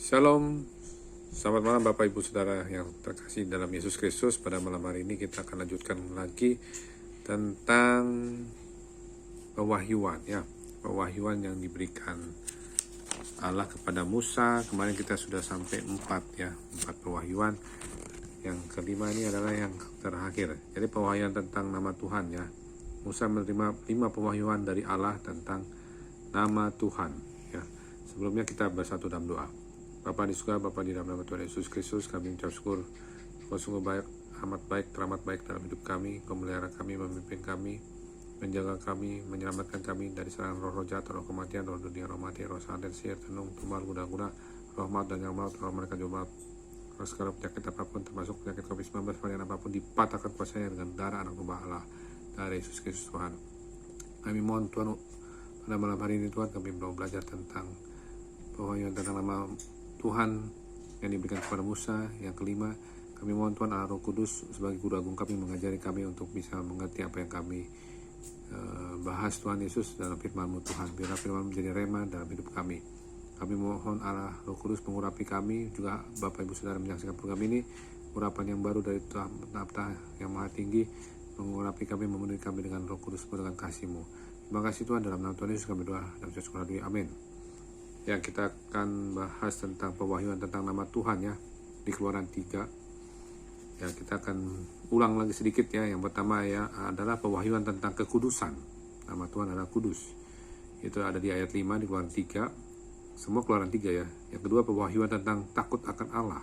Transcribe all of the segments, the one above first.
Shalom, selamat malam Bapak Ibu Saudara yang terkasih dalam Yesus Kristus. Pada malam hari ini kita akan lanjutkan lagi tentang pewahyuan pewahyuan yang diberikan Allah kepada Musa. Kemarin kita sudah sampai 4 pewahyuan. Yang kelima ini adalah yang terakhir. Jadi pewahyuan tentang nama Tuhan ya. Musa menerima 5 pewahyuan dari Allah tentang nama Tuhan ya. Sebelumnya kita bersatu dalam doa. Bapa di surga, Bapa di dalam nama Tuhan Yesus Kristus, kami mengucap syukur. Kau sungguh baik, amat baik, teramat baik dalam hidup kami. Kau melihara kami, memimpin kami, menjaga kami, menyelamatkan kami dari serangan roh jahat, roh kematian, roh dunia, roh mati, roh santet, sihir, tenung, tumbal, guna-guna, roh maut dan yang maut, roh mereka juga maut. Roh segala penyakit apapun, termasuk penyakit COVID-19, varian apapun, dipatahkan kuasanya dengan darah anak domba Allah dari Yesus Kristus Tuhan. Kami mohon Tuhan, pada malam hari ini Tuhan, kami mau belajar tentang pewahyuan tentang nama Tuhan yang diberikan kepada Musa. Yang kelima, kami mohon Tuhan Allah Roh Kudus sebagai guru agung kami mengajari kami untuk bisa mengerti apa yang kami bahas Tuhan Yesus dalam firman-Mu Tuhan. Biarlah firman-Mu menjadi rema dalam hidup kami. Kami mohon Allah Roh Kudus mengurapi kami, juga Bapak Ibu Saudara menyaksikan program ini, urapan yang baru dari tahap yang maha tinggi, mengurapi kami, memenuhi kami dengan Roh Kudus dengan kasih-Mu. Terima kasih Tuhan, dalam nama Tuhan Yesus kami doa dan syukur haleluya, amin. Yang kita akan bahas tentang pewahyuan tentang nama Tuhan ya, di Keluaran 3. Ya, kita akan ulang lagi sedikit ya. Yang pertama ya adalah pewahyuan tentang kekudusan. Nama Tuhan adalah kudus. Itu ada di ayat 5 di Keluaran 3. Semua Keluaran 3 ya. Yang kedua, pewahyuan tentang takut akan Allah.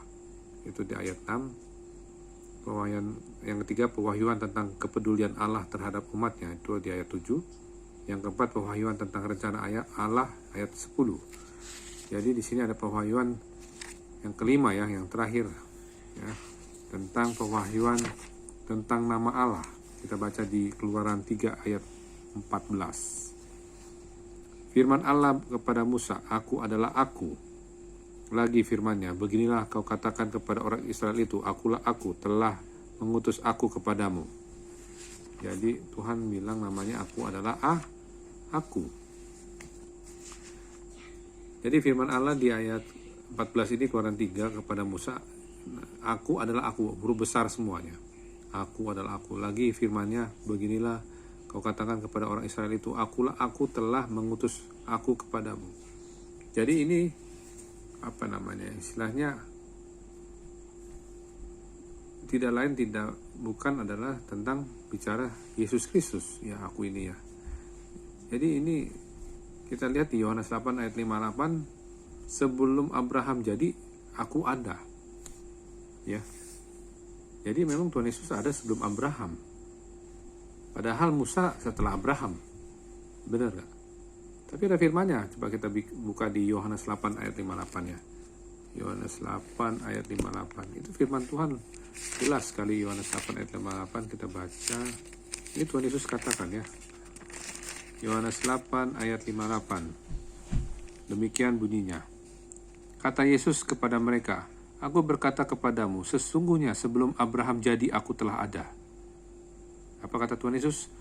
Itu di ayat 6. Pewahyuan yang ketiga, pewahyuan tentang kepedulian Allah terhadap umatnya. Itu di ayat 7. Yang keempat, pewahyuan tentang rencana Allah ayat 10. Jadi di sini ada pewahyuan yang kelima ya, yang terakhir ya, tentang pewahyuan tentang nama Allah. Kita baca di Keluaran 3 ayat 14. Firman Allah kepada Musa, "Aku adalah Aku." Lagi firman-Nya, "Beginilah kau katakan kepada orang Israel itu, Akulah Aku, telah mengutus Aku kepadamu." Jadi Tuhan bilang namanya Aku adalah Aku. Jadi firman Allah di ayat 14 ini Keluaran 3 kepada Musa, "Aku adalah Aku," huruf besar semuanya. Aku adalah Aku. Lagi firman-Nya, "Beginilah kau katakan kepada orang Israel itu, Akulah Aku, telah mengutus Aku kepadamu." Jadi ini istilahnya bukan adalah tentang bicara Yesus Kristus ya, Aku ini ya. Jadi ini kita lihat di Yohanes 8 ayat 58, sebelum Abraham jadi, Aku ada. Ya. Jadi memang Tuhan Yesus ada sebelum Abraham. Padahal Musa setelah Abraham. Benar gak? Tapi ada firman-Nya. Coba kita buka di Yohanes 8 ayat 58 ya. Yohanes 8 ayat 58. Itu firman Tuhan. Jelas sekali Yohanes 8 ayat 58 kita baca. Ini Tuhan Yesus katakan ya. Yohanes 8 ayat 58. Demikian bunyinya. Kata Yesus kepada mereka, "Aku berkata kepadamu, sesungguhnya sebelum Abraham jadi, Aku telah ada." Apa kata Tuhan Yesus?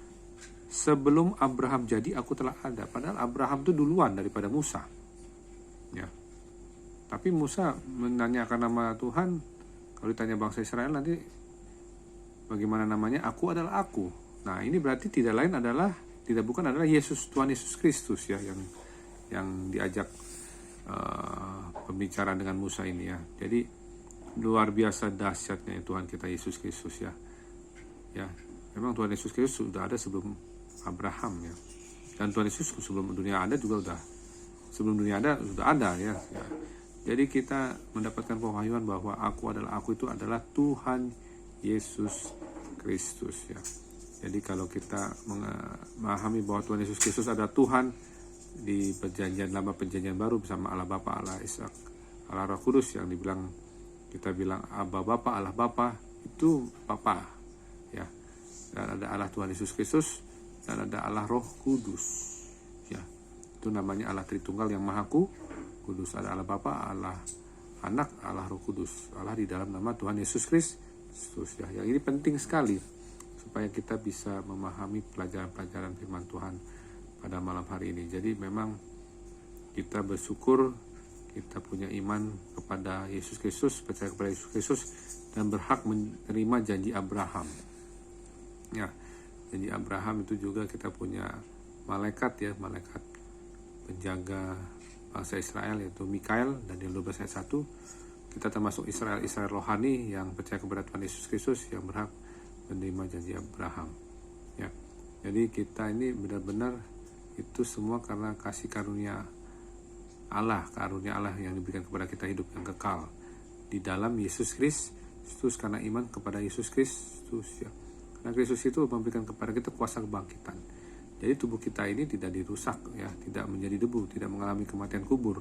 Sebelum Abraham jadi, Aku telah ada. Padahal Abraham itu duluan daripada Musa. Ya. Tapi Musa menanyakan nama Tuhan. Kalau ditanya bangsa Israel nanti bagaimana namanya? Aku adalah Aku. Nah, ini berarti tidak bukan adalah Yesus, Tuhan Yesus Kristus ya, yang diajak pembicaraan dengan Musa ini ya. Jadi luar biasa dahsyatnya Tuhan kita Yesus Kristus ya. Ya, memang Tuhan Yesus Kristus sudah ada sebelum Abraham ya. Dan Tuhan Yesus sebelum dunia ada juga sudah ada ya. Jadi kita mendapatkan pewahyuan bahwa Aku adalah Aku itu adalah Tuhan Yesus Kristus ya. Jadi kalau kita memahami bahwa Tuhan Yesus Kristus adalah Tuhan di perjanjian lama, perjanjian baru bersama Allah Bapa, Allah Ishak, Allah Roh Kudus, yang kita bilang Abba Bapa, Allah Bapa, itu Bapa ya. Dan ada Allah Tuhan Yesus Kristus dan ada Allah Roh Kudus ya. Itu namanya Allah Tritunggal yang Maha Kudus. Ada Allah Bapa, Allah Anak, Allah Roh Kudus. Allah di dalam nama Tuhan Yesus Kristus ya. Yang ini penting sekali supaya kita bisa memahami pelajaran-pelajaran firman Tuhan pada malam hari ini. Jadi memang kita bersyukur kita punya iman kepada Yesus Kristus, percaya kepada Yesus Kristus, dan berhak menerima janji Abraham. Ya, janji Abraham itu juga kita punya malaikat ya, malaikat penjaga bangsa Israel yaitu Mikael, Daniel 12 ayat 1. Kita termasuk Israel rohani yang percaya kepada Tuhan Yesus Kristus yang berhak menerima janji Abraham. Ya. Jadi kita ini benar-benar itu semua karena kasih karunia Allah yang diberikan kepada kita hidup yang kekal di dalam Yesus Kristus karena iman kepada Yesus Kristus ya. Karena Kristus itu memberikan kepada kita kuasa kebangkitan. Jadi tubuh kita ini tidak dirusak ya, tidak menjadi debu, tidak mengalami kematian kubur.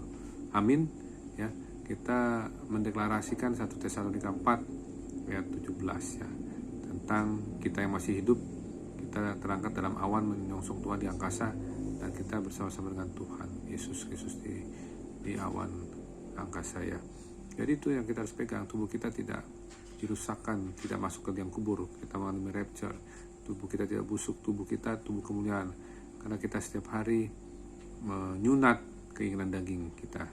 Amin ya. Kita mendeklarasikan 1 Tesalonika 4 ayat 17 ya, tentang kita yang masih hidup, kita terangkat dalam awan menyongsong Tuhan di angkasa, dan kita bersama-sama dengan Tuhan Yesus Kristus di awan angkasa ya. Jadi itu yang kita harus pegang, tubuh kita tidak dirusakkan, tidak masuk ke liang kubur, kita mengalami rapture, tubuh kita tidak busuk, tubuh kita tubuh kemuliaan, karena kita setiap hari menyunat keinginan daging kita,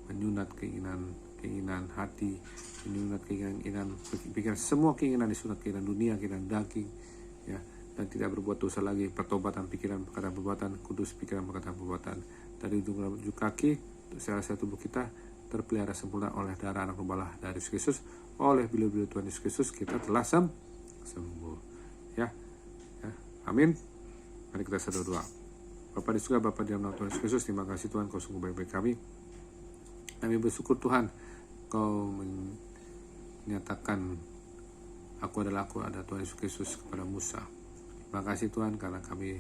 menyunat keinginan hati, menyunat keinginan pikiran, semua keinginan disunat, keinginan dunia, keinginan daging ya, dan tidak berbuat dosa lagi, pertobatan pikiran, perkataan, perbuatan, kudus pikiran, perkataan, perbuatan. Dari ujung rambut ujung kaki, sel-sel tubuh kita terpelihara sempurna oleh darah anak domba dari Yesus Kristus, oleh beliau-beliau Tuhan Yesus Kristus kita telah sembuh ya. Amin. Mari kita berdoa. Bapa di surga, Bapa di dalam nama Tuhan Yesus Kristus, terima kasih Tuhan, Kau sungguh baik-baik kami. Kami bersyukur Tuhan, Kau menyatakan aku ada Tuhan Yesus Kristus kepada Musa. Terima kasih Tuhan karena kami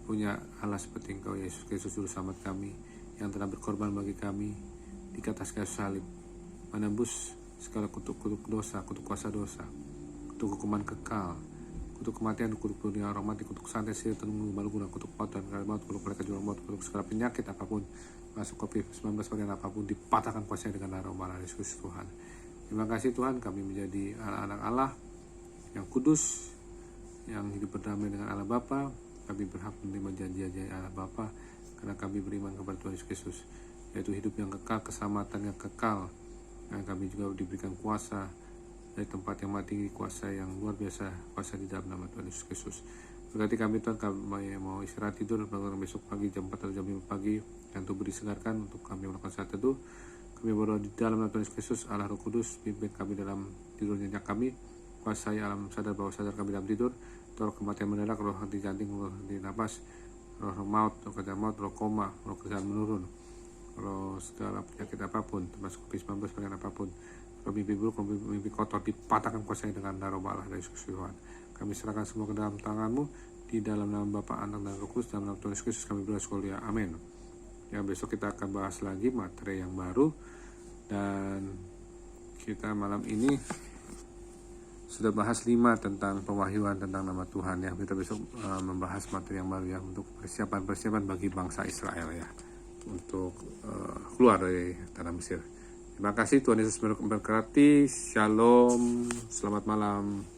punya Allah seperti Engkau, Yesus Kristus Juru Selamat kami, yang telah berkorban bagi kami di atas kayu salib, menembus segala kutuk dosa, kutuk kuasa dosa, kutuk hukuman kekal, kutuk kematian, kutuk dunia orang mati, kutuk santet, sihir, tenung, malu guna, kutuk maut dan maut, kutuk mereka juga maut, kutuk segala penyakit apapun, masuk COVID-19 varian apapun, dipatahkan kuasanya dengan darah Tuhan Yesus Tuhan. Terima kasih Tuhan, kami menjadi anak-anak Allah yang kudus, yang hidup berdamai dengan Allah Bapa. Kami berhak menerima janji-janji Allah Bapa karena kami beriman kepada Tuhan Yesus Kristus, yaitu hidup yang kekal, keselamatan yang kekal, dan kami juga diberikan kuasa dari tempat yang mati, kuasa yang luar biasa, kuasa di dalam nama Tuhan Yesus Kristus. Berkati kami Tuhan, kami mau istirahat tidur, bangun besok pagi jam 4 atau jam 5 pagi, dan tubuh disegarkan untuk kami melakukan saat teduh. Kami berdoa di dalam nama Tuhan Yesus Kristus, Allah Roh Kudus, pimpin kami dalam tidur nyenyak kami, kuasai alam sadar bawah sadar kami dalam tidur, roh kematian mendadak, roh henti jantung, roh henti napas, roh maut, roh kerjaan maut, roh koma, roh kerjaan menurun, roh segala penyakit apapun, termasuk COVID-19 varian apapun, roh mimpi buruk, roh mimpi kotor, dipatahkan kuasanya dengan darah Allah dari Yesus Tuhan. Kami serahkan semua ke dalam tangan-Mu, di dalam nama Bapa, Anak, dan Roh Kudus, dalam nama Tuhan Yesus Kristus kami berdoa sekalian. Amin. Ya, besok kita akan bahas lagi materi yang baru, dan kita malam ini sudah bahas 5 tentang pewahyuan tentang nama Tuhan ya. Kita besok membahas materi yang baru ya, untuk persiapan bagi bangsa Israel ya, untuk keluar dari tanah Mesir. Terima kasih, Tuhan Yesus memberkati. Shalom, selamat malam.